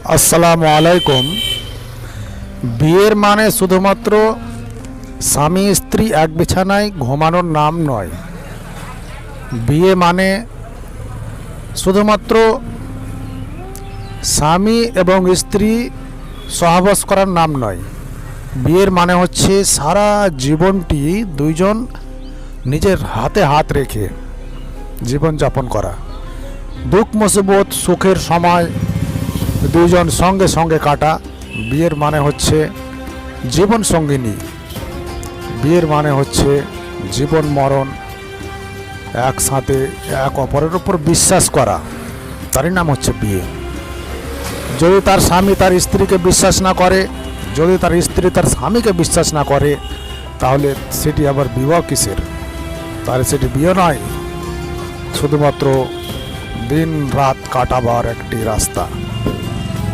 আসসালামু আলাইকুম। বিয়ের মানে শুধুমাত্র স্বামী স্ত্রী এক বিছানায় ঘুমানোর নাম নয়। বিয়ে মানে শুধুমাত্র স্বামী এবং স্ত্রী সহবাস করার নাম নয়। বিয়ের মানে হচ্ছে সারা জীবনটি দুইজন নিজের হাতে হাত রেখে জীবনযাপন করা। দুঃখ মুসিবত সুখের সময় দুইজন সঙ্গে সঙ্গে কাটা। বিয়ের মানে হচ্ছে জীবন সঙ্গিনী। বিয়ের মানে হচ্ছে জীবন মরণ একসাথে এক অপরের উপর বিশ্বাস করা, তারই নাম হচ্ছে বিয়ে। যদি তার স্বামী তার স্ত্রীকে বিশ্বাস না করে, যদি তার স্ত্রী তার স্বামীকে বিশ্বাস না করে, তাহলে সেটি আবার বিবাহ কিসের? তাহলে সেটি বিয়ে নয়, শুধুমাত্র দিন রাত কাটাবার একটি রাস্তা।